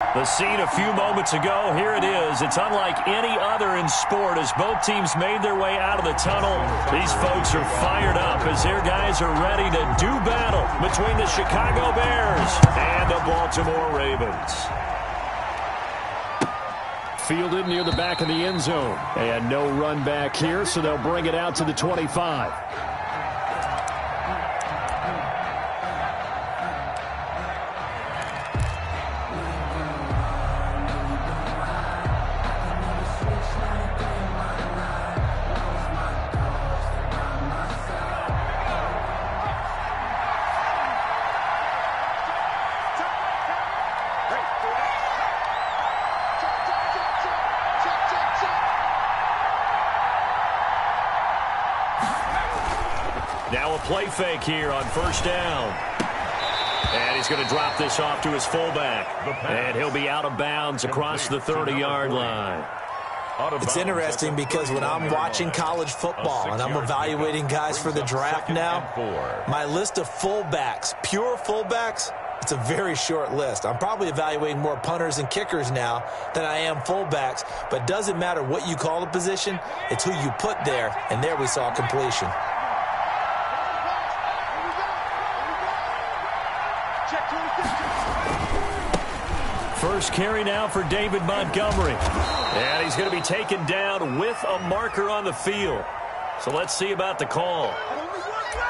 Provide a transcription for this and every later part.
The scene a few moments ago, here it is. It's unlike any other in sport as both teams made their way out of the tunnel. These folks are fired up as their guys are ready to do battle between the Chicago Bears and the Baltimore Ravens. Fielded near the back of the end zone. And no run back here, so they'll bring it out to the 25. Now a play fake here on first down. And he's going to drop this off to his fullback. And he'll be out of bounds across the 30-yard line. It's interesting because when I'm watching college football and I'm evaluating guys for the draft now, my list of fullbacks, pure fullbacks, it's a very short list. I'm probably evaluating more punters and kickers now than I am fullbacks. But it doesn't matter what you call the position, it's who you put there. And there we saw completion. First carry now for David Montgomery. And he's going to be taken down with a marker on the field. So let's see about the call.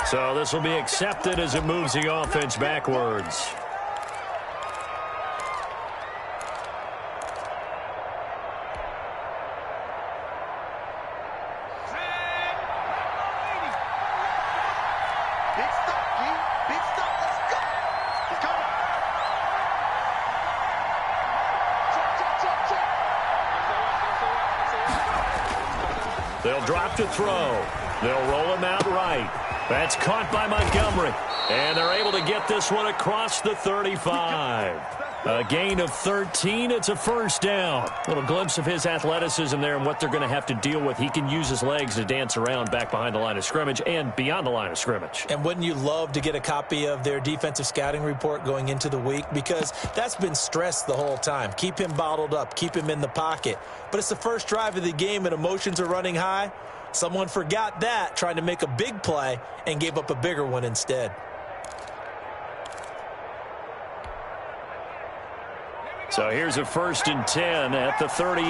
So this will be accepted as it moves the offense backwards. They'll drop to throw. They'll roll him out right. That's caught by Montgomery. And they're able to get this one across the 35. A gain of 13. It's a first down. A little glimpse of his athleticism there and what they're going to have to deal with. He can use his legs to dance around back behind the line of scrimmage and beyond the line of scrimmage. And wouldn't you love to get a copy of their defensive scouting report going into the week? Because that's been stressed the whole time. Keep him bottled up. Keep him in the pocket. But it's the first drive of the game and emotions are running high. Someone forgot that, trying to make a big play, and gave up a bigger one instead. So here's a 1st and 10 at the 38.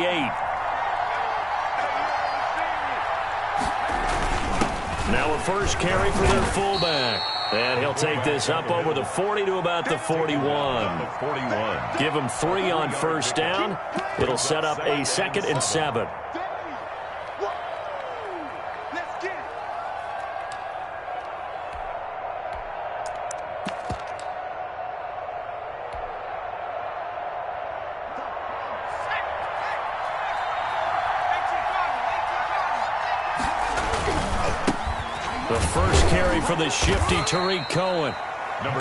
Now a first carry for their fullback. And he'll take this up over the 40 to about the 41. Give him 3 on first down. It'll set up a 2nd and 7. The first carry for the shifty Tariq Cohen.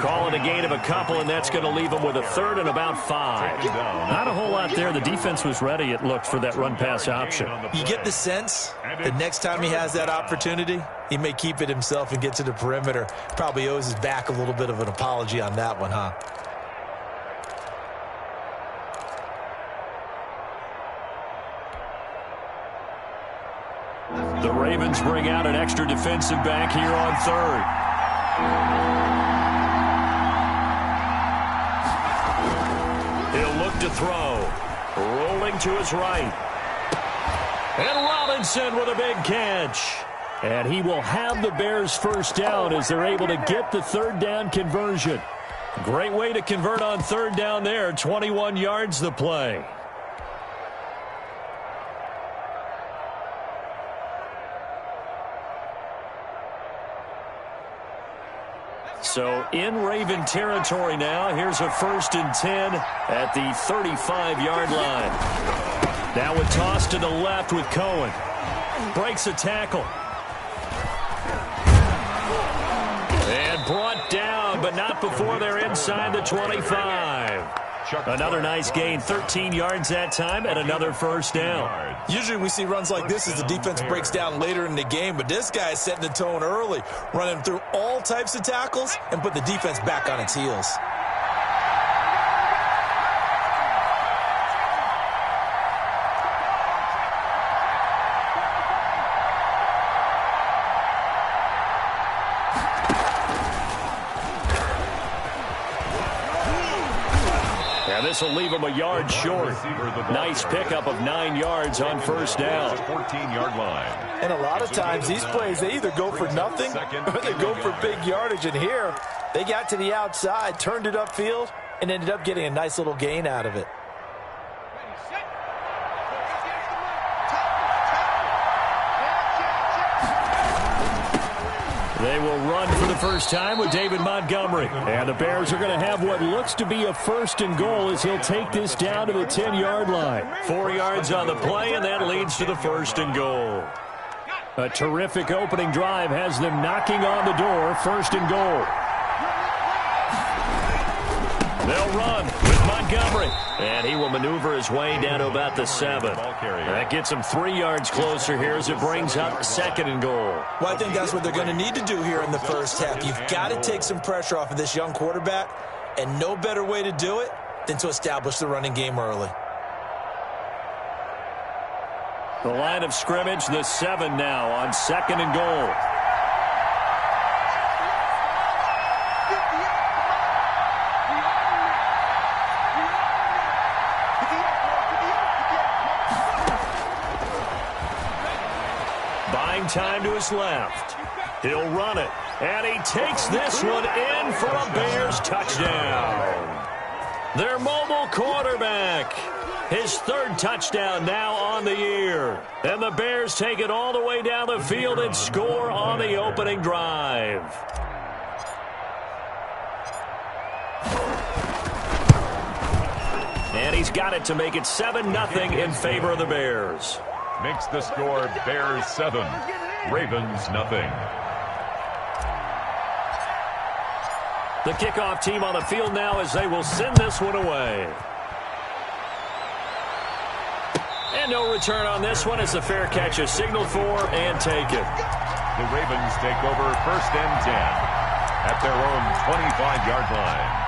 Call it a gain of a couple, and that's going to leave him with a 3rd and about 5. Not a whole lot there. The defense was ready, it looked, for that run-pass option. You get the sense that next time he has that opportunity, he may keep it himself and get to the perimeter. Probably owes his back a little bit of an apology on that one, huh? The Ravens bring out an extra defensive back here on 3rd. He'll look to throw. Rolling to his right. And Robinson with a big catch. And he will have the Bears first down as they're able to get the 3rd down conversion. Great way to convert on 3rd down there. 21 yards the play. So in Raven territory now. Here's a 1st and 10 at the 35-yard line. Now a toss to the left with Cohen. Breaks a tackle. And brought down, but not before they're inside the 25. Another nice gain, 13 yards that time, and another first down. Usually we see runs like this as the defense breaks down later in the game, but this guy is setting the tone early, running through all types of tackles and put the defense back on its heels. This will leave him a yard short. Nice pickup of 9 yards on first down. 14-yard line. And a lot of times these plays, they either go for nothing or they go for big yardage. And here, they got to the outside, turned it upfield, and ended up getting a nice little gain out of it. They will run for the first time with David Montgomery. And the Bears are going to have what looks to be a 1st and goal as he'll take this down to the 10-yard line. 4 yards on the play, and that leads to the 1st and goal. A terrific opening drive has them knocking on the door. 1st and goal. They'll run with Montgomery. And he will maneuver his way down to about the 7. That gets him 3 yards closer here as it brings up 2nd and goal. Well, I think that's what they're going to need to do here in the first half. You've got to take some pressure off of this young quarterback, and no better way to do it than to establish the running game early. The line of scrimmage, the 7 now on 2nd and goal. Buying time to his left. He'll run it, and he takes this one in for a Bears touchdown. Their mobile quarterback. His 3rd touchdown now on the year. And the Bears take it all the way down the field and score on the opening drive. And he's got it to make it 7-0 in favor of the Bears. Makes the score Bears 7, Ravens nothing. The kickoff team on the field now as they will send this one away. And no return on this one as the fair catch is signaled for and taken. The Ravens take over 1st and 10 at their own 25-yard line.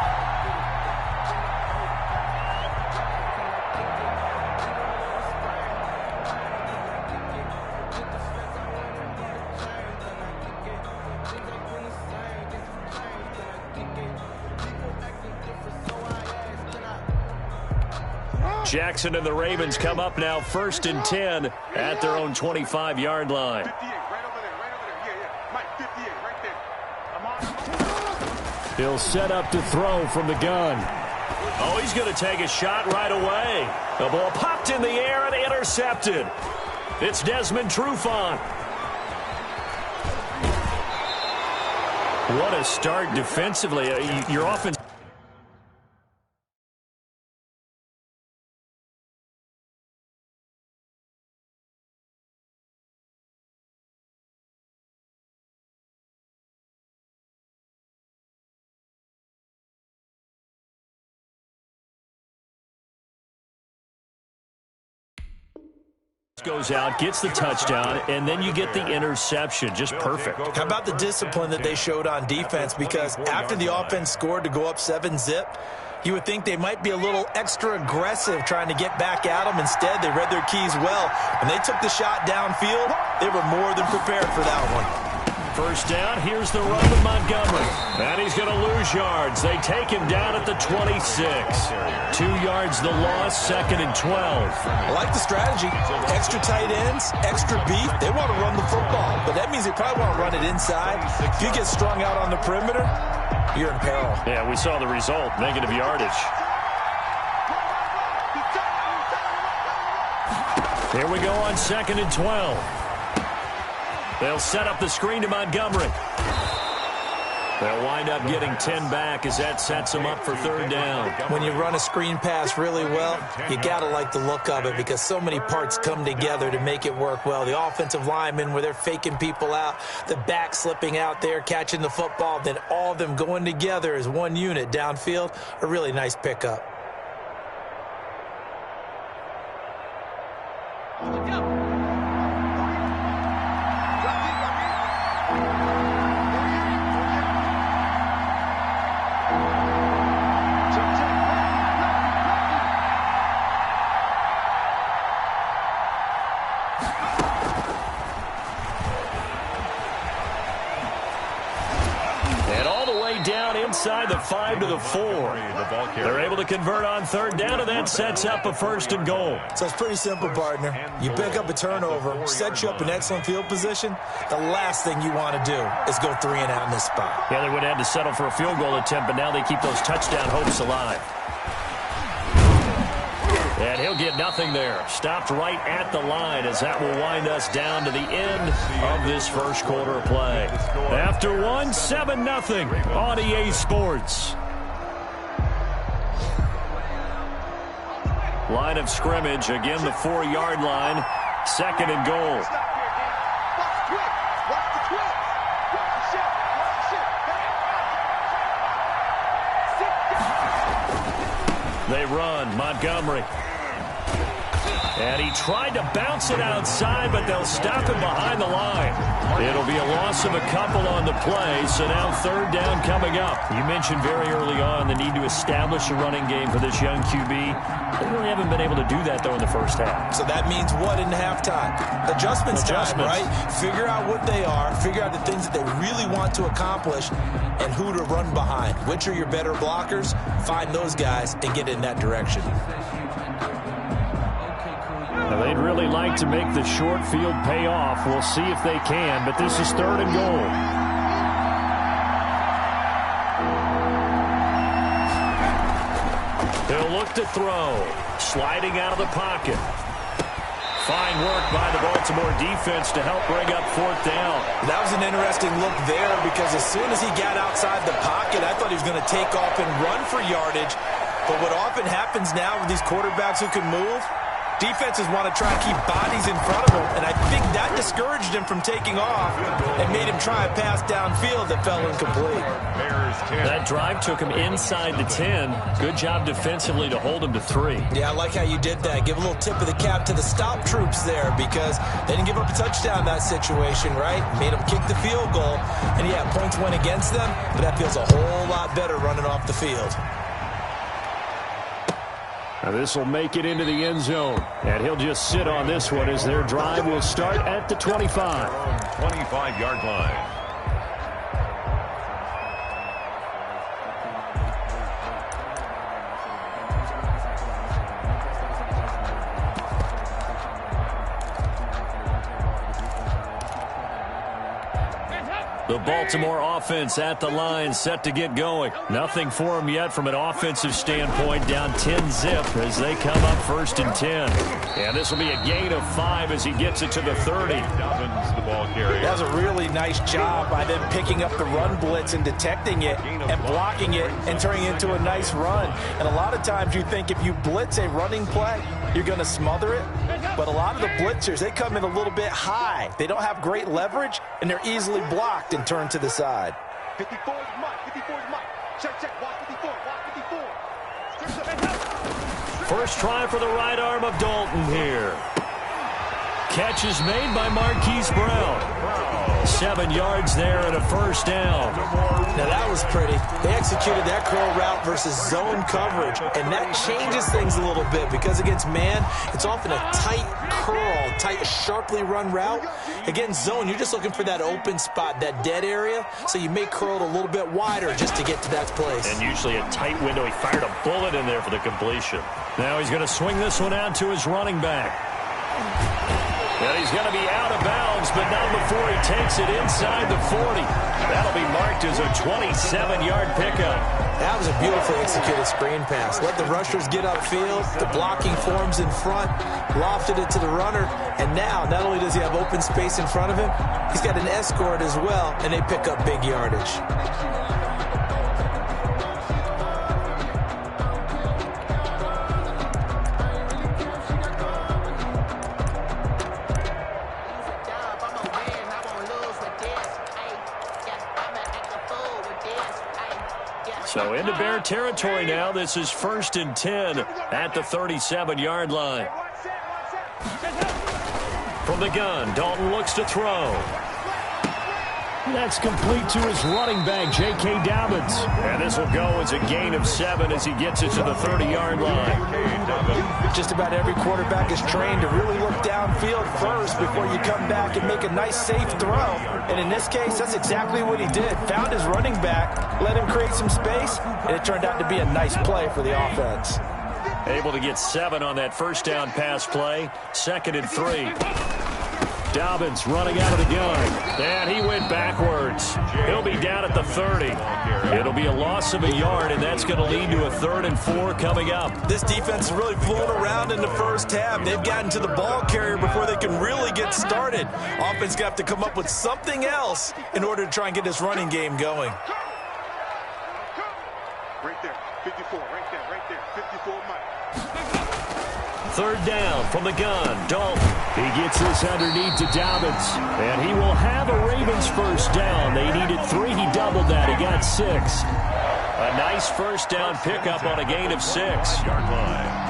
Jackson and the Ravens come up now 1st and 10 at their own 25-yard line. He'll set up to throw from the gun. Oh, he's going to take a shot right away. The ball popped in the air and intercepted. It's Desmond Trufant. What a start defensively. Your offense. Goes out, gets the touchdown, and then you get the interception. Just perfect. How about the discipline that they showed on defense? Because after the offense scored to go up 7-zip, you would think they might be a little extra aggressive trying to get back at them. Instead, they read their keys well. When they took the shot downfield, they were more than prepared for that one. First down, here's the run with Montgomery. And he's going to lose yards. They take him down at the 26. 2 yards the loss, 2nd and 12. I like the strategy. Extra tight ends, extra beef. They want to run the football, but that means they probably want to run it inside. If you get strung out on the perimeter, you're in peril. Yeah, we saw the result, negative yardage. Here we go on 2nd and 12. They'll set up the screen to Montgomery. They'll wind up getting 10 back as that sets them up for 3rd down. When you run a screen pass really well, you got to like the look of it because so many parts come together to make it work well. The offensive linemen where they're faking people out, the back slipping out there, catching the football, then all of them going together as one unit downfield, a really nice pickup. inside the 5 to the 4. They're able to convert on third down, and that sets up a 1st and goal. So it's pretty simple, partner. You pick up a turnover, set you up in excellent field position. The last thing you want to do is go 3 and out in this spot. Yeah, they would have had to settle for a field goal attempt, but now they keep those touchdown hopes alive. And he'll get nothing there. Stopped right at the line as that will wind us down to the end of this first quarter of play. After one, 7-0 on EA Sports. Line of scrimmage, again the 4-yard line. 2nd and goal. They run, Montgomery. And he tried to bounce it outside, but they'll stop him behind the line. It'll be a loss of a couple on the play, so now 3rd down coming up. You mentioned very early on the need to establish a running game for this young QB. They really haven't been able to do that, though, in the first half. So that means what in halftime? Adjustments time, right? Figure out what they are, figure out the things that they really want to accomplish, and who to run behind. Which are your better blockers? Find those guys and get in that direction. Now, they'd really like to make the short field pay off. We'll see if they can, but this is 3rd and goal. He'll look to throw. Sliding out of the pocket. Fine work by the Baltimore defense to help bring up 4th down. That was an interesting look there because as soon as he got outside the pocket, I thought he was going to take off and run for yardage. But what often happens now with these quarterbacks who can move, defenses want to try and keep bodies in front of him, and I think that discouraged him from taking off and made him try a pass downfield that fell incomplete. That drive took him inside the 10. Good job defensively to hold him to 3. Yeah, I like how you did that. Give a little tip of the cap to the stop troops there because they didn't give up a touchdown in that situation, right? Made them kick the field goal, and yeah, points went against them, but that feels a whole lot better running off the field. Now this will make it into the end zone, and he'll just sit on this one as their drive will start at the 25. 25-yard line. The Baltimore offense at the line, set to get going. Nothing for them yet from an offensive standpoint, down 10-zip as they come up 1st and 10. And this will be a gain of 5 as he gets it to the 30. Dobbins, the ball carrier. That was a really nice job by them picking up the run blitz and detecting it and blocking it and turning it into a nice run. And a lot of times you think if you blitz a running play, you're going to smother it. But a lot of the blitzers, they come in a little bit high. They don't have great leverage, and they're easily blocked and turned to the side. 54 is Mike. 54 is Mike. Check. Watch 54. Watch 54. First try for the right arm of Dalton here. Catch is made by Marquise Brown. 7 yards there and a 1st down. Now that was pretty. They executed that curl route versus zone coverage, and that changes things a little bit because against man, it's often a tight curl, tight, sharply run route. Against zone, you're just looking for that open spot, that dead area, so you may curl it a little bit wider just to get to that place. And usually a tight window. He fired a bullet in there for the completion. Now he's going to swing this one out to his running back. And he's going to be out of bounds, but not before he takes it inside the 40. That'll be marked as a 27-yard pickup. That was a beautifully executed screen pass. Let the rushers get upfield. The blocking forms in front. Lofted it to the runner. And now, not only does he have open space in front of him, he's got an escort as well, and they pick up big yardage. So into Bear territory now. This is 1st and 10 at the 37-yard line. From the gun, Dalton looks to throw. That's complete to his running back, J.K. Dobbins. And this will go as a gain of 7 as he gets it to the 30-yard line. Just about every quarterback is trained to really look downfield first before you come back and make a nice, safe throw. And in this case, that's exactly what he did. Found his running back, let him create some space, and it turned out to be a nice play for the offense. Able to get 7 on that first down pass play. 2nd and 3. Dobbins running out of the gun. And he went backwards. He'll be down at the 30. It'll be a loss of a yard, and that's going to lead to a 3rd and 4 coming up. This defense has really flown around in the first half. They've gotten to the ball carrier before they can really get started. Offense got to come up with something else in order to try and get this running game going. Right there, 54, right there, 54, Mike. 3rd down from the gun. Dalton. He gets this underneath to Dobbins. And he will have a Ravens first down. They needed 3. He doubled that. He got 6. A nice first down pickup on a gain of 6. Yard line.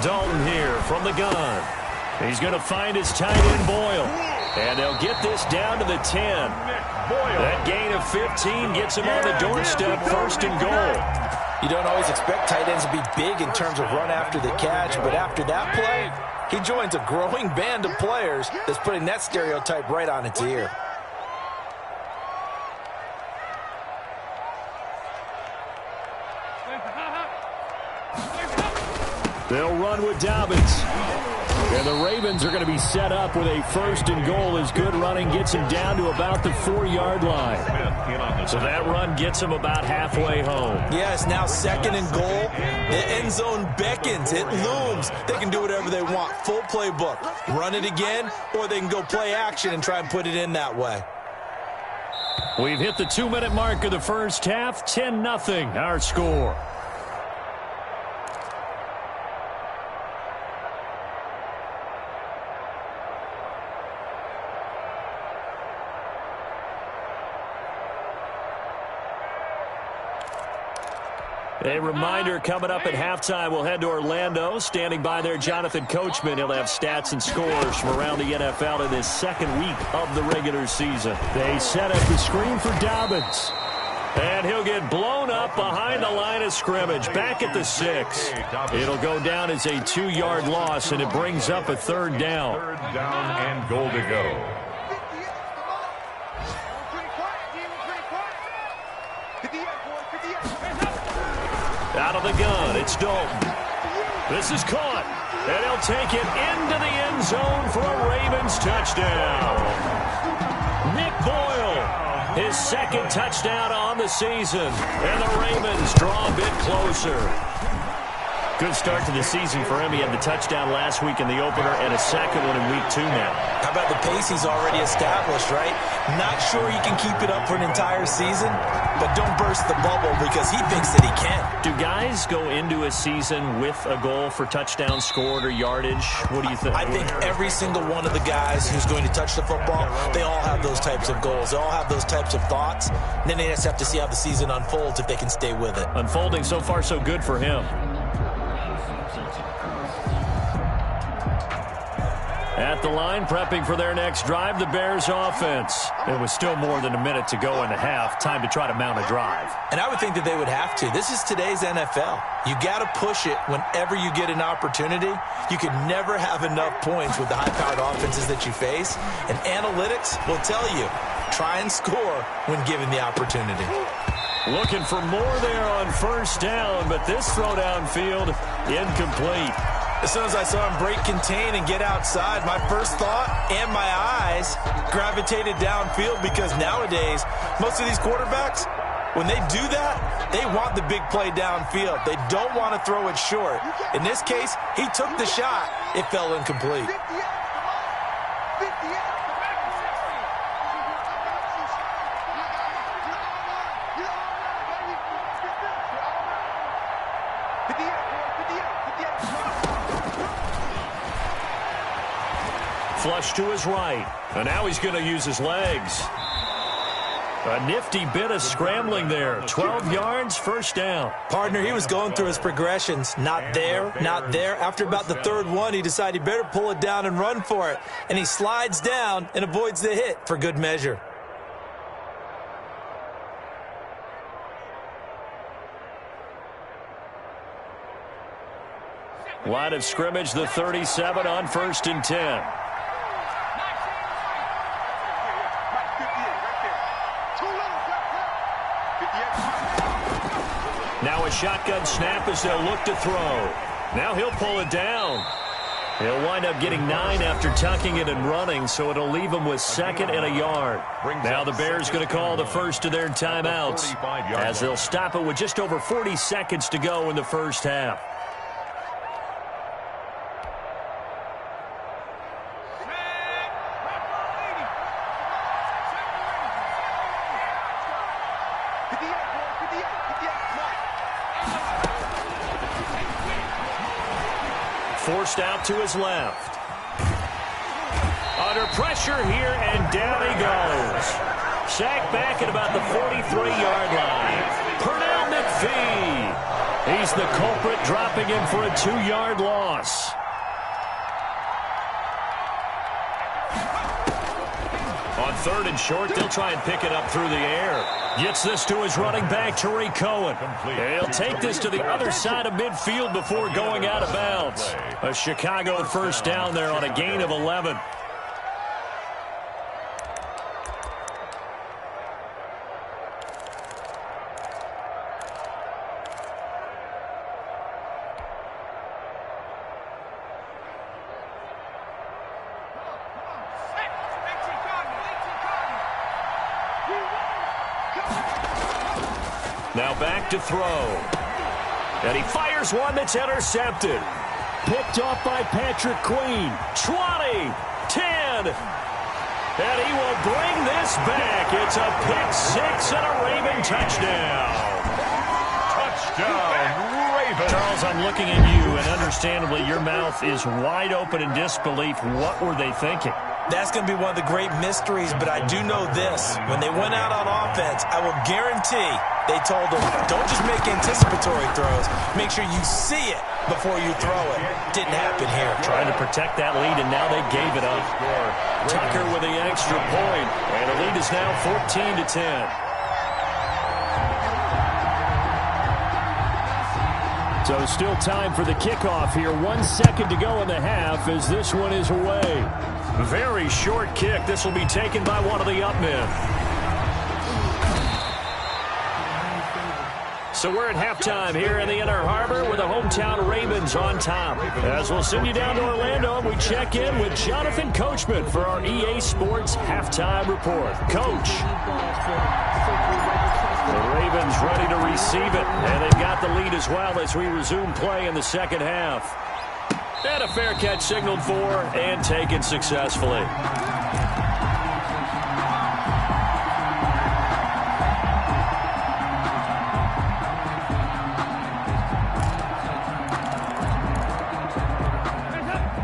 Dalton here from the gun. He's going to find his tight end, Boyle. And they'll get this down to the 10. That gain of 15 gets him on the doorstep, 1st and goal. You don't always expect tight ends to be big in terms of run after the catch, but after that play, he joins a growing band of players that's putting that stereotype right on its ear. They'll run with Dobbins. And the Ravens are going to be set up with a 1st and goal as good running gets him down to about the 4-yard line. So that run gets him about halfway home. Yeah, it's now 2nd and goal. The end zone beckons. It looms. They can do whatever they want. Full playbook. Run it again, or they can go play action and try and put it in that way. We've hit the 2-minute mark of the first half. 10-0 our score. A reminder, coming up at halftime, we'll head to Orlando. Standing by there, Jonathan Coachman. He'll have stats and scores from around the NFL in this 2nd week of the regular season. They set up the screen for Dobbins. And he'll get blown up behind the line of scrimmage, back at the 6. It'll go down as a 2-yard loss, and it brings up a 3rd down. 3rd down and goal to go. Out of the gun, it's Dalton. This is caught, and he'll take it into the end zone for a Ravens touchdown. Nick Boyle, his 2nd touchdown on the season, and the Ravens draw a bit closer. Good start to the season for him. He had the touchdown last week in the opener and a 2nd one in week 2 now. How about the pace he's already established, right? Not sure he can keep it up for an entire season, but don't burst the bubble because he thinks that he can. Do guys go into a season with a goal for touchdown scored or yardage? What do you think? I think every single one of the guys who's going to touch the football, they all have those types of goals. They all have those types of thoughts. And then they just have to see how the season unfolds if they can stay with it. Unfolding so far so good for him. At the line, prepping for their next drive, the Bears offense. It was still more than a minute to go in the half. Time to try to mount a drive. And I would think that they would have to. This is today's NFL. You got to push it whenever you get an opportunity. You can never have enough points with the high-powered offenses that you face. And analytics will tell you, try and score when given the opportunity. Looking for more there on 1st down, but this throw downfield, incomplete. As soon as I saw him break contain and get outside, my first thought and my eyes gravitated downfield because nowadays, most of these quarterbacks, when they do that, they want the big play downfield. They don't want to throw it short. In this case, he took the shot. It fell incomplete. Flush to his right. And now he's going to use his legs. A nifty bit of scrambling there. 12 yards, first down. Partner, he was going through his progressions. Not there, not there. After about the third one, he decided he better pull it down and run for it. And he slides down and avoids the hit for good measure. Line of scrimmage, the 37 on 1st and 10. Now a shotgun snap as they'll look to throw. Now he'll pull it down. He'll wind up getting 9 after tucking it and running, so it'll leave him with 2nd and a yard. Now the Bears going to call the first of their timeouts as they'll stop it with just over 40 seconds to go in the first half. Forced out to his left. Under pressure here, and down he goes. Sacked back at about the 43-yard line. Pernell McPhee. He's the culprit, dropping him for a 2-yard loss. On 3rd and short, they'll try and pick it up through the air. Gets this to his running back, Tariq Cohen. He'll take this to the other side of midfield before going out of bounds. A Chicago first down there on a gain of 11. Now back to throw. And he fires one that's intercepted. Picked off by Patrick Queen. 20, 10. And he will bring this back. It's a pick-6 and a Raven touchdown. Touchdown, Ravens. Charles, I'm looking at you, and understandably, your mouth is wide open in disbelief. What were they thinking? That's going to be one of the great mysteries, but I do know this. When they went out on offense, I will guarantee they told them, don't just make anticipatory throws. Make sure you see it before you throw it. Didn't happen here. Trying to protect that lead, and now they gave it up. Tucker with the extra point, and the lead is now 14-10. So still time for the kickoff here. 1 second to go in the half as this one is away. Very short kick. This will be taken by one of the up men. So we're at halftime here in the Inner Harbor with the hometown Ravens on top. As we'll send you down to Orlando, and we check in with Jonathan Coachman for our EA Sports Halftime Report. Coach. The Ravens ready to receive it, and they've got the lead as well as we resume play in the second half. And a fair catch signaled for and taken successfully.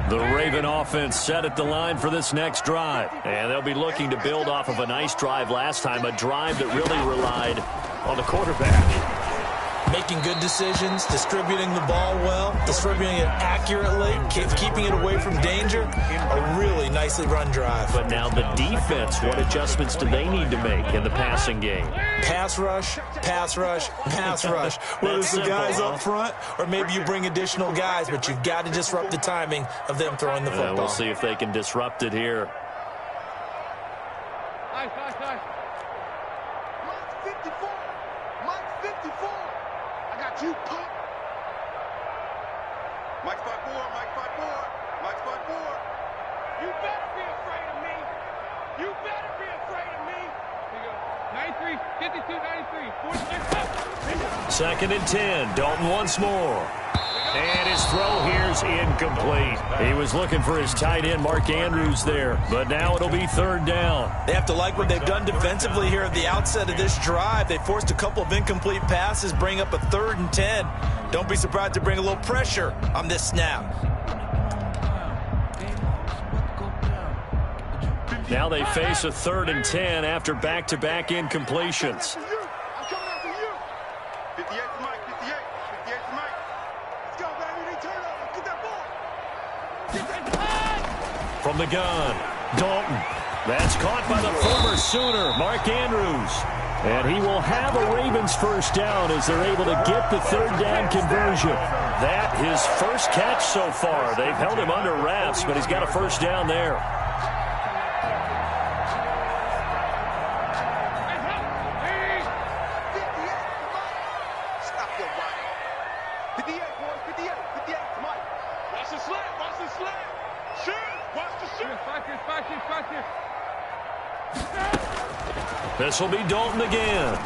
The Raven offense set at the line for this next drive. And they'll be looking to build off of a nice drive last time, a drive that really relied on the quarterback. Making good decisions, distributing the ball well, distributing it accurately, keeping it away from danger. A really nicely run drive. But now the defense, what adjustments do they need to make in the passing game? Pass rush, pass rush, pass rush. Whether it's the guys up front or maybe you bring additional guys, but you've got to disrupt the timing of them throwing the football. We'll see if they can disrupt it here. Nice. Mike 54. Mike 54. I got you, Pop. Mike 54. Mike 54. Mike 54. You better be afraid of me. You better be afraid of me. Here you go. 93, 52, 93. 2nd and 10. Dalton once more. And his throw here's incomplete. He was looking for his tight end, Mark Andrews, there. But now it'll be 3rd down. They have to like what they've done defensively here at the outset of this drive. They forced a couple of incomplete passes, bring up a 3rd and 10. Don't be surprised to bring a little pressure on this snap. Now they face a 3rd and 10 after back-to-back incompletions. I'm coming after you. 58 to Mike, 58. 58 to Mike. Let's go, baby. They turn up. Get that ball. Get that ball. From the gun, Dalton. That's caught by the former Sooner, Mark Andrews. And he will have a Ravens first down as they're able to get the 3rd down conversion. That his first catch so far. They've held him under wraps, but he's got a first down there. Stop your body. 58, boys. 58. 58 to Mike. Watch the slant. Watch the slant. Shoot. Watch the shoot. Back it. This will be Dalton again.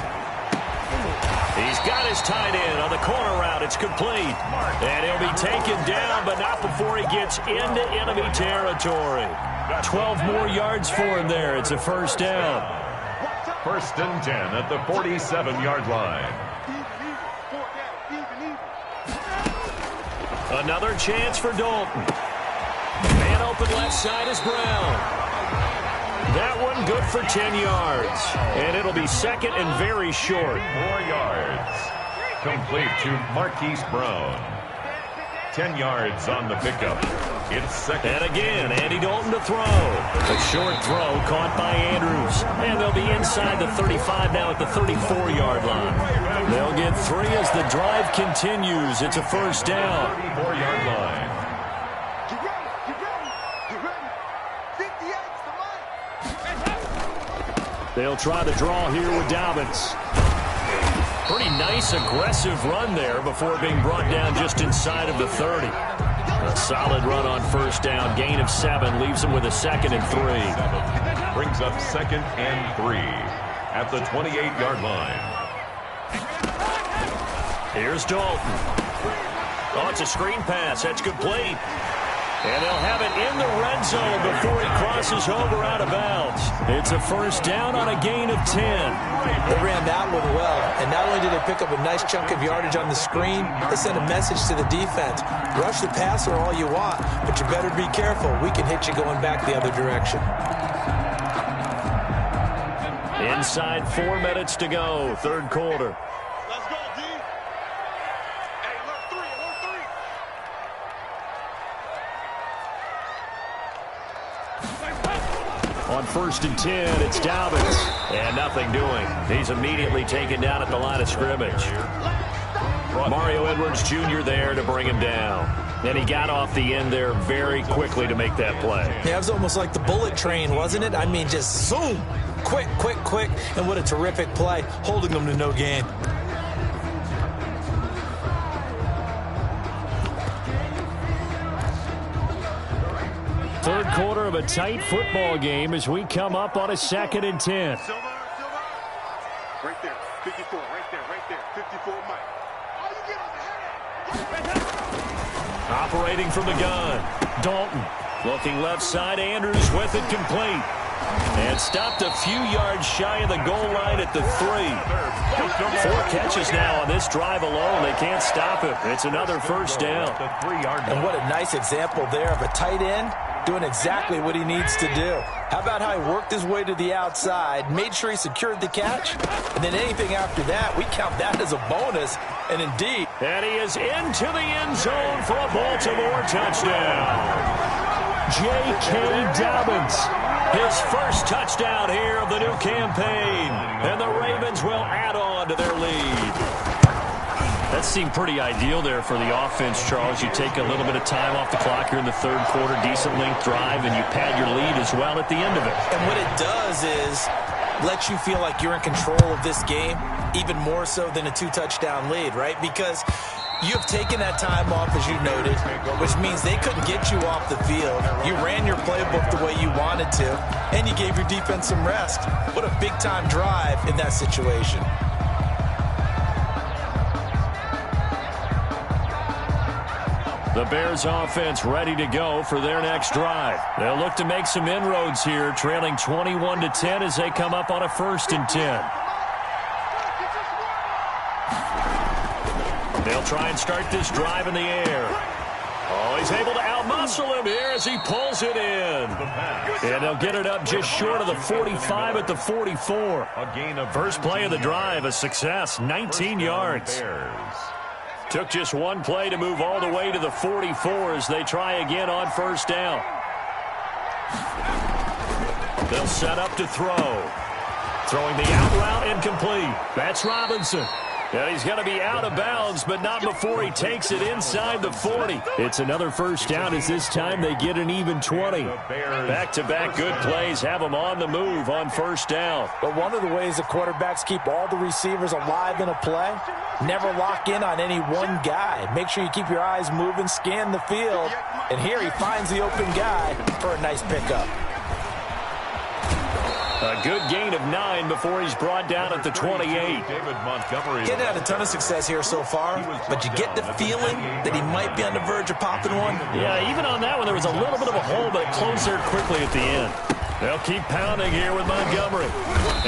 He's got his tight end on the corner route. It's complete. And he'll be taken down, but not before he gets into enemy territory. 12 more yards for him there. It's a first down. 1st and 10 at the 47-yard line. Another chance for Dalton. Man open left side is Brown. That one good for 10 yards. And it'll be 2nd and very short. 4 yards. Complete to Marquise Brown. 10 yards on the pickup. It's 2nd. And again, Andy Dalton to throw. A short throw caught by Andrews. And they'll be inside the 35 now at the 34-yard line. They'll get 3 as the drive continues. It's a first down. 34-yard line. They'll try the draw here with Dobbins. Pretty nice, aggressive run there before being brought down just inside of the 30. A solid run on first down. Gain of 7 leaves them with a 2nd and 3. Brings up 2nd and 3 at the 28-yard line. Here's Dalton. Oh, it's a screen pass. That's complete. And they'll have it in the red zone before he crosses over out of bounds. It's a first down on a gain of 10. They ran that one well, and not only did they pick up a nice chunk of yardage on the screen, they sent a message to the defense. Rush the passer all you want, but you better be careful. We can hit you going back the other direction. Inside 4 minutes to go, 3rd quarter. Let's go, D. Hey, alert 3. On 1st and 10, it's Dobbins. And nothing doing. He's immediately taken down at the line of scrimmage. Mario Edwards Jr. there to bring him down. And he got off the end there very quickly to make that play. Yeah, it was almost like the bullet train, wasn't it? I mean, just zoom. Quick. And what a terrific play, holding them to no gain. Third quarter of a tight football game as we come up on a 2nd and 10. Silver. Right there. 54. Right there. 54, Mike. Oh, you get on the head. Operating from the gun. Dalton. Looking left side. Andrews with it complete. And stopped a few yards shy of the goal line at the 3. 4 catches now on this drive alone. They can't stop it. It's another first down. And what a nice example there of a tight end doing exactly what he needs to do. How about how he worked his way to the outside, made sure he secured the catch, and then anything after that, we count that as a bonus. And indeed. And he is into the end zone for a Baltimore touchdown. J.K. Dobbins. His first touchdown here of the new campaign. And the Ravens will add on to their lead. That seemed pretty ideal there for the offense, Charles. You take a little bit of time off the clock here in the 3rd quarter, decent length drive, and you pad your lead as well at the end of it. And what it does is let you feel like you're in control of this game, even more so than a 2-touchdown lead, right? Because you have taken that time off, as you noted, which means they couldn't get you off the field. You ran your playbook the way you wanted to, and you gave your defense some rest. What a big-time drive in that situation. The Bears offense ready to go for their next drive. They'll look to make some inroads here, trailing 21-10 as they come up on a 1st and 10. They'll try and start this drive in the air. Oh, he's able to outmuscle him here as he pulls it in. And they'll get it up just short of the 45 at the 44. First play of the drive, a success, 19 yards. Took just one play to move all the way to the 44 as they try again on first down. They'll set up to throw. Throwing the out route incomplete. That's Robinson. And he's going to be out of bounds, but not before he takes it inside the 40. It's another first down as this time they get an even 20. Back-to-back good plays have them on the move on first down. But one of the ways the quarterbacks keep all the receivers alive in a play, never lock in on any one guy. Make sure you keep your eyes moving, scan the field, and here he finds the open guy for a nice pickup. A good gain of 9 before he's brought down at the 28. Getting had a ton of success here so far, but you get the feeling that he might be on the verge of popping one. Yeah, even on that one, there was a little bit of a hole, but it closed there quickly at the end. They'll keep pounding here with Montgomery.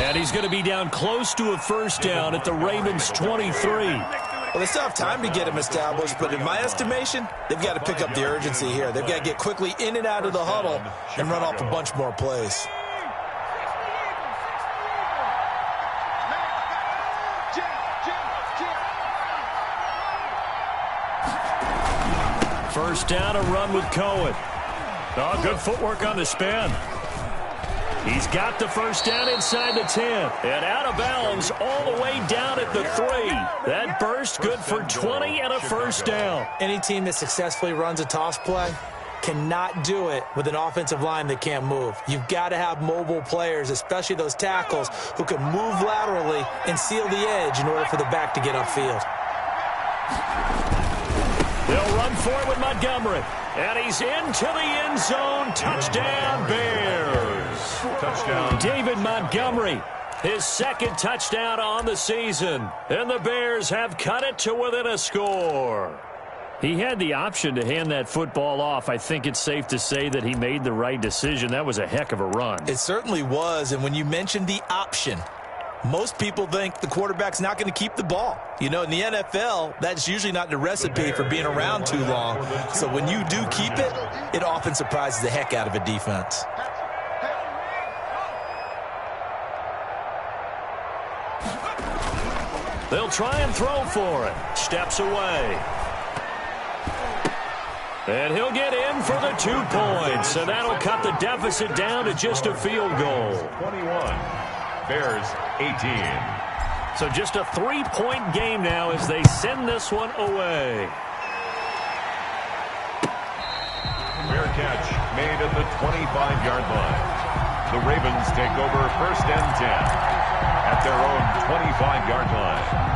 And he's going to be down close to a first down at the Ravens' 23. Well, they still have time to get him established, but in my estimation, they've got to pick up the urgency here. They've got to get quickly in and out of the huddle and run off a bunch more plays. First down, a run with Cohen. Oh, good footwork on the spin. He's got the first down inside the 10. And out of bounds all the way down at the 3. That burst good for 20 and a first down. Any team that successfully runs a toss play cannot do it with an offensive line that can't move. You've got to have mobile players, especially those tackles, who can move laterally and seal the edge in order for the back to get upfield. They'll run for it with Montgomery. And he's into the end zone. Touchdown, Bears. Touchdown. David Montgomery, his second touchdown on the season. And the Bears have cut it to within a score. He had the option to hand that football off. I think it's safe to say that he made the right decision. That was a heck of a run. It certainly was. And when you mentioned the option, most people think the quarterback's not going to keep the ball. You know, in the NFL, that's usually not the recipe for being around too long. So when you do keep it, it often surprises the heck out of a defense. They'll try and throw for it. Steps away. And he'll get in for the 2 points. And that'll cut the deficit down to just a field goal. 21. Bears 18. So just a 3-point game now as they send this one away. Fair catch made at the 25-yard line. The Ravens take over first and 10 at their own 25-yard line.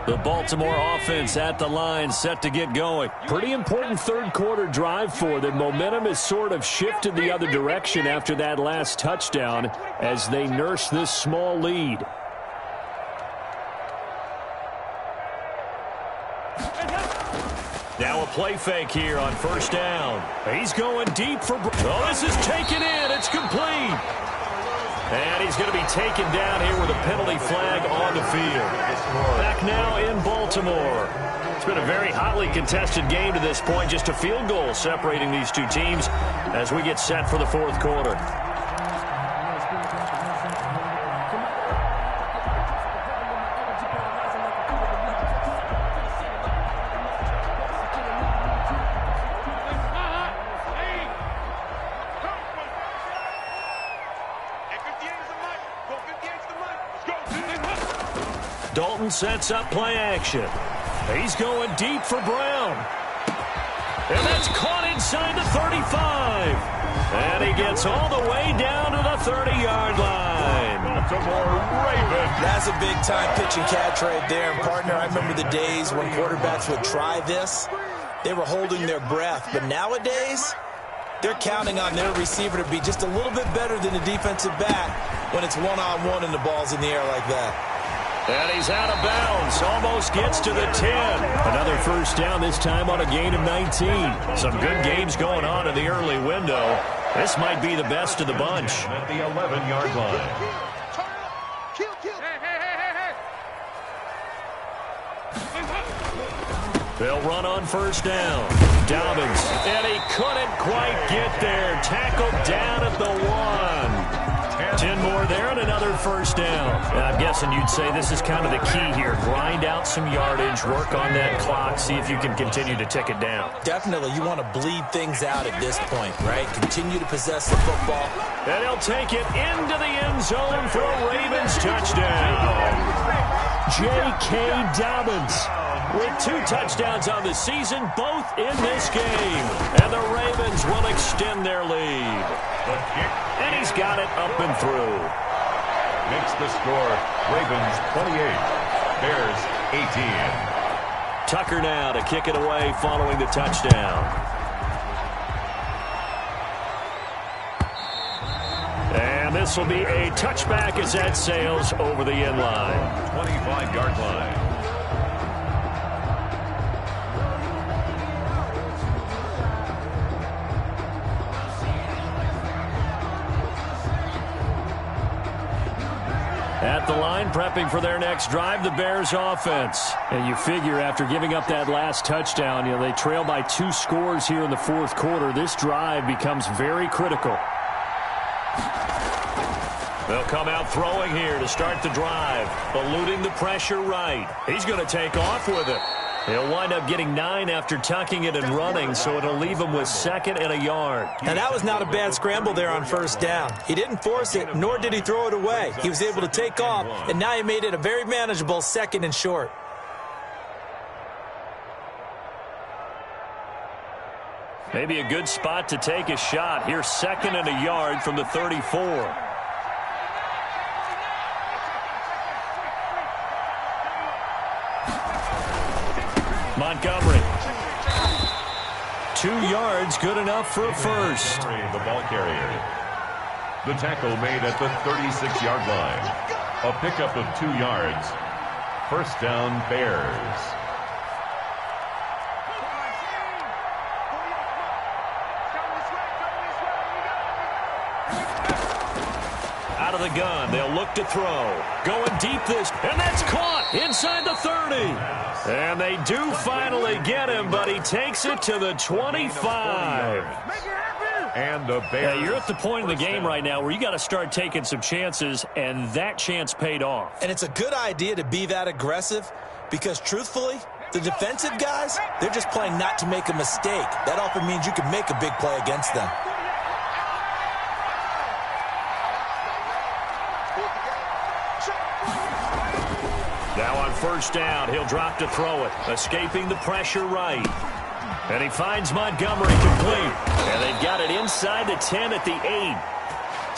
The Baltimore offense at the line, set to get going. Pretty important third-quarter drive for them. Momentum has sort of shifted the other direction after that last touchdown as they nurse this small lead. Now a play fake here on first down. He's going deep for... Oh, this is taken in. It's complete. And he's going to be taken down here with a penalty flag on the field. Back now in Baltimore. It's been a very hotly contested game to this point. Just a field goal separating these two teams as we get set for the fourth quarter. Dalton sets up play action. He's going deep for Brown. And that's caught inside the 35. And he gets all the way down to the 30-yard line. Baltimore Ravens. That's a big-time pitch and catch right there. And, partner, I remember the days when quarterbacks would try this. They were holding their breath. But nowadays, they're counting on their receiver to be just a little bit better than the defensive back when it's one-on-one and the ball's in the air like that. And he's out of bounds. Almost gets to the 10. Another first down, this time on a gain of 19. Some good games going on in the early window. This might be the best of the bunch. At the 11-yard line. They'll run on first down. Dobbins, and he couldn't quite get there. Tackled down at the 1. 10 more there and another first down. And I'm guessing you'd say this is kind of the key here. Grind out some yardage, work on that clock, see if you can continue to tick it down. Definitely. You want to bleed things out at this point, right? Continue to possess the football. And he'll take it into the end zone for a Ravens touchdown. J.K. Dobbins with 2 touchdowns on the season, both in this game. And the Ravens will extend their lead. And he's got it up and through. Makes the score Ravens 28, Bears 18. Tucker now to kick it away following the touchdown. And this will be a touchback as that sails over the end line. 25-yard line. At the line, prepping for their next drive, the Bears offense. And you figure after giving up that last touchdown, they trail by 2 scores here in the fourth quarter. This drive becomes very critical. They'll come out throwing here to start the drive, eluding the pressure right. He's going to take off with it. He'll wind up getting 9 after tucking it and running, so it'll leave him with 2nd and a yard. Now, that was not a bad scramble there on first down. He didn't force it, nor did he throw it away. He was able to take off, and now he made it a very manageable 2nd and short. Maybe a good spot to take a shot. Here's 2nd and a yard from the 34. Montgomery. 2 yards, good enough for a first. The ball carrier. The tackle made at the 36-yard line. A pickup of 2 yards. First down, Bears. Out of the gun, they'll look to throw. Going deep and that's caught inside the 30. And they do finally get him, but he takes it to the 25. And the Bears. You're at the point in the game right now where you got to start taking some chances, and that chance paid off. And it's a good idea to be that aggressive because, truthfully, the defensive guys, they're just playing not to make a mistake. That often means you can make a big play against them. Now on first down, he'll drop to throw it, escaping the pressure right. And he finds Montgomery complete. And they've got it inside the 10 at the 8.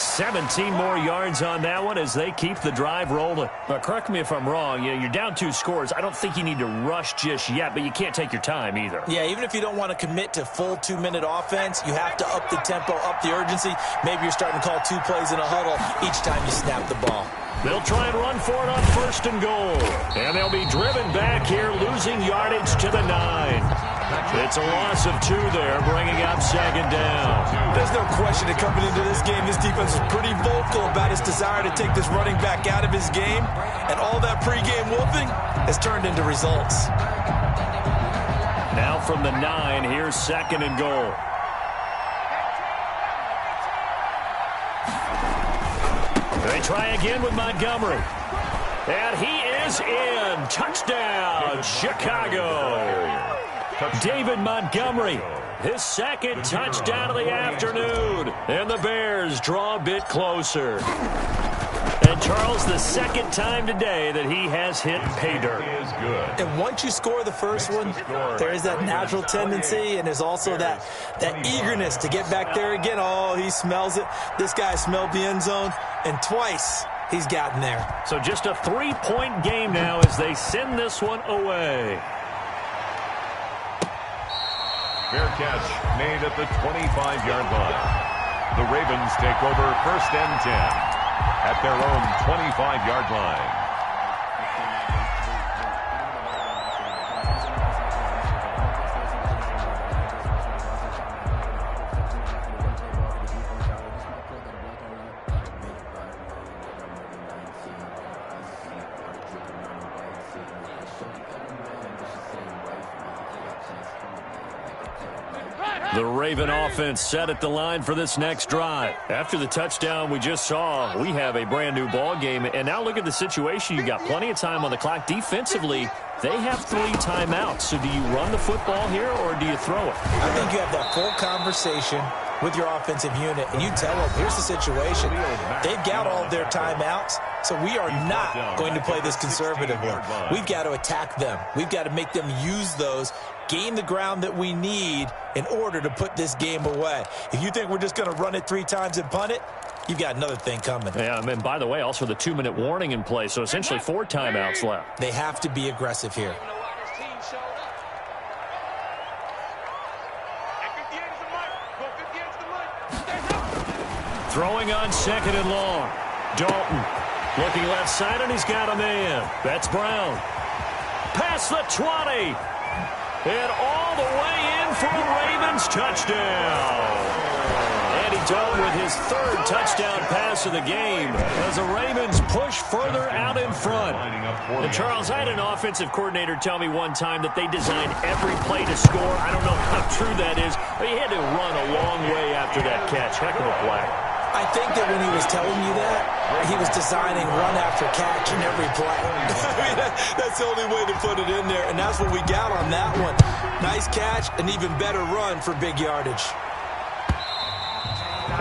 17 more yards on that one as they keep the drive rolling. But correct me if I'm wrong, you're down 2 scores. I don't think you need to rush just yet, but you can't take your time either. Yeah, even if you don't want to commit to full 2-minute offense, you have to up the tempo, up the urgency. Maybe you're starting to call 2 plays in a huddle each time you snap the ball. They'll try and run for it on first and goal. And they'll be driven back here, losing yardage to the 9. It's a loss of 2 there, bringing up 2nd down. There's no question that coming into this game, this defense is pretty vocal about its desire to take this running back out of his game. And all that pregame wolfing has turned into results. Now from the 9, here's 2nd and goal. They try again with Montgomery. And he is in. Touchdown, Chicago. David Montgomery, his 2nd touchdown of the afternoon. And the Bears draw a bit closer. And Charles, the 2nd time today that he has hit pay dirt. Is good. And once you score the first one, there is that natural tendency, and there's also that eagerness to get back there again. Oh, he smells it. This guy smelled the end zone, and twice he's gotten there. So just a 3-point game now as they send this one away. Fair catch made at the 25-yard line. The Ravens take over first and 10 at their own 25-yard line. The Raven offense set at the line for this next drive. After the touchdown we just saw, we have a brand new ball game. And now look at the situation. You got plenty of time on the clock. Defensively, they have 3 timeouts. So do you run the football here or do you throw it? I think you have that full conversation with your offensive unit, and you tell them, here's the situation. They've got all of their timeouts, so we are not going to play this conservatively. We've got to attack them. We've got to make them use those, gain the ground that we need in order to put this game away. If you think we're just going to run it 3 times and punt it, you've got another thing coming. Yeah, and by the way, also the 2-minute warning in play, so essentially 4 timeouts left. They have to be aggressive here. Throwing on 2nd and long. Dalton looking left side, and he's got a man. That's Brown. Past the 20. And all the way in for a Ravens touchdown. Andy Dalton with his 3rd touchdown pass of the game as the Ravens push further out in front. And Charles, I had an offensive coordinator tell me one time that they designed every play to score. I don't know how true that is, but he had to run a long way after that catch. Heck of a play. I think that when he was telling you that, he was designing run after catch in every play. I mean, that's the only way to put it in there, and that's what we got on that one. Nice catch, an even better run for big yardage.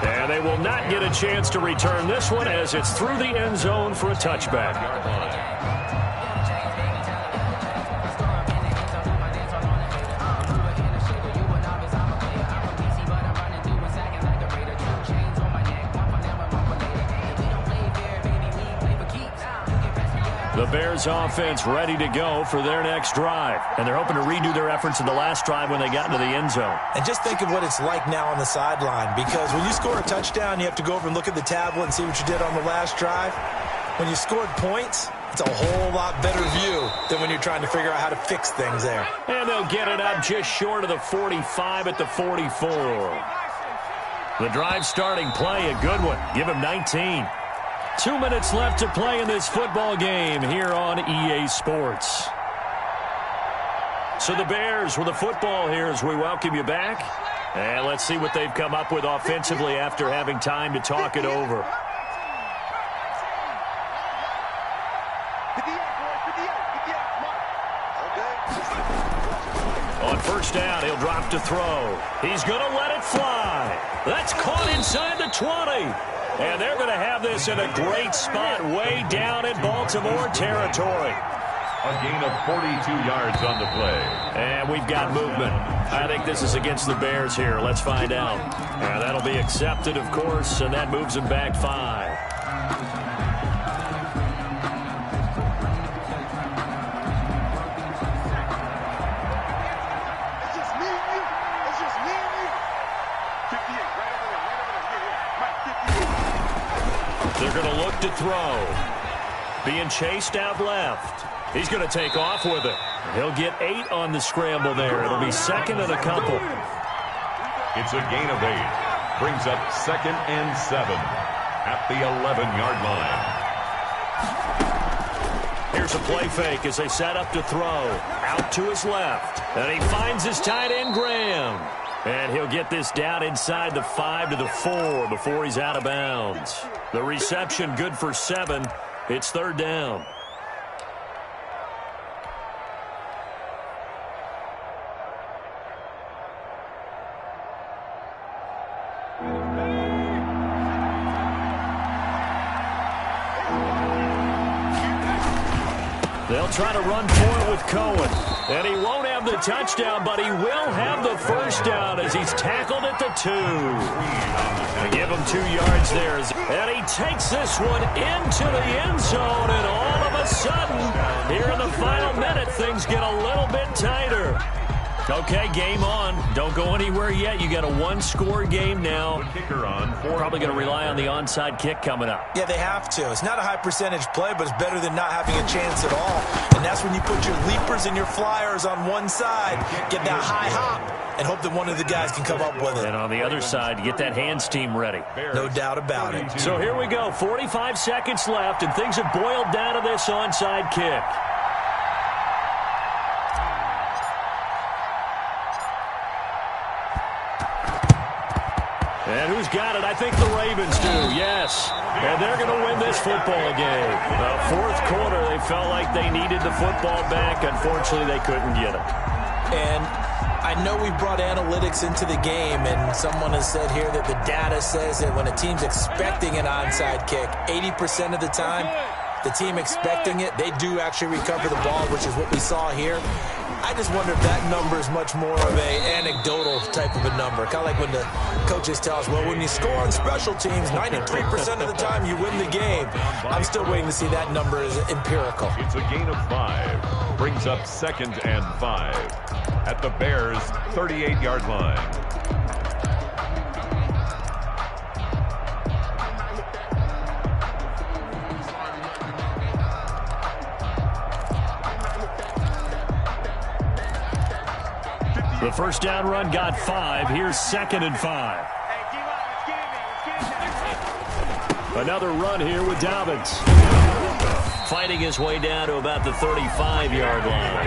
And they will not get a chance to return this one as it's through the end zone for a touchback. The Bears offense ready to go for their next drive. And they're hoping to redo their efforts in the last drive when they got into the end zone. And just think of what it's like now on the sideline, because when you score a touchdown, you have to go over and look at the tablet and see what you did on the last drive. When you scored points, it's a whole lot better view than when you're trying to figure out how to fix things there. And they'll get it up just short of the 45 at the 44. The drive starting play, a good one. Give him 19. 2 minutes left to play in this football game here on EA Sports. So the Bears with the football here as we welcome you back. And let's see what they've come up with offensively after having time to talk it over. On first down, he'll drop to throw. He's going to let it fly. That's caught inside the 20. And they're going to have this in a great spot way down in Baltimore territory. A gain of 42 yards on the play. And we've got movement. I think this is against the Bears here. Let's find out. And that'll be accepted, of course, and that moves them back 5. They're going to look to throw. Being chased out left. He's going to take off with it. He'll get 8 on the scramble there. It'll be 2nd and a couple. It's a gain of 8. Brings up 2nd and 7 at the 11-yard line. Here's a play fake as they set up to throw. Out to his left. And he finds his tight end, Graham. And he'll get this down inside the 5 to the 4 before he's out of bounds. The reception good for 7. It's 3rd down. They'll try to run for it with Cohen. And he won't have the touchdown, but he will have the first down as he's tackled at the 2. They give him 2 yards there. And he takes this one into the end zone. And all of a sudden, here in the final minute, things get a little bit tighter. Okay, game on. Don't go anywhere yet. You got a 1-score game now. Kicker on. Probably going to rely on the onside kick coming up. Yeah, they have to. It's not a high percentage play, but it's better than not having a chance at all. And that's when you put your leapers and your flyers on one side, get that high hop, and hope that one of the guys can come up with it. And on the other side, get that hands team ready. No doubt about it. So here we go. 45 seconds left, and things have boiled down to this onside kick. And who's got it? I think the Ravens do, yes. And they're going to win this football game. Fourth quarter, they felt like they needed the football back. Unfortunately, they couldn't get it. And I know we brought analytics into the game, and someone has said here that the data says that when a team's expecting an onside kick, 80% of the time, the team expecting it, they do actually recover the ball, which is what we saw here. I just wonder if that number is much more of a anecdotal type of a number. Kind of like when the coaches tell us, well, when you score on special teams, 93% of the time you win the game. I'm still waiting to see that number as empirical. It's a gain of 5. Brings up 2nd and 5 at the Bears' 38-yard line. The first down run got 5. Here's 2nd and 5. Another run here with Dobbins. Fighting his way down to about the 35-yard line.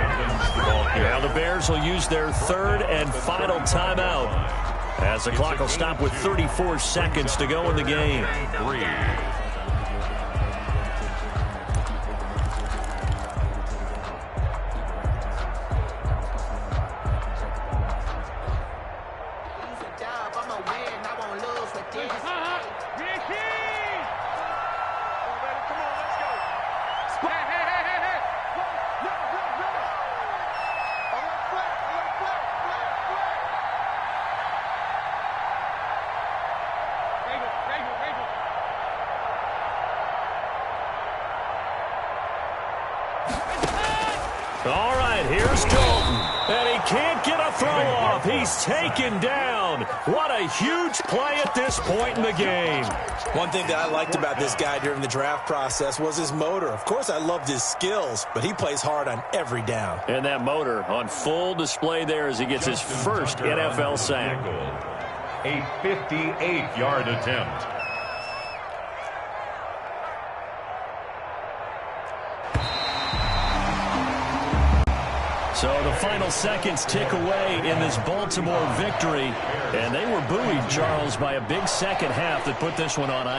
Now the Bears will use their 3rd and final timeout, as the clock will stop with 34 seconds to go in the game. 3. All right, here's Dalton. And he can't get a throw off. He's taken down. What a huge play at this point in the game. One thing that I liked about this guy during the draft process was his motor. Of course, I loved his skills, but he plays hard on every down. And that motor on full display there as he gets his first NFL sack. A 58-yard attempt. So the final seconds tick away in this Baltimore victory. And they were buoyed, Charles, by a big second half that put this one on ice.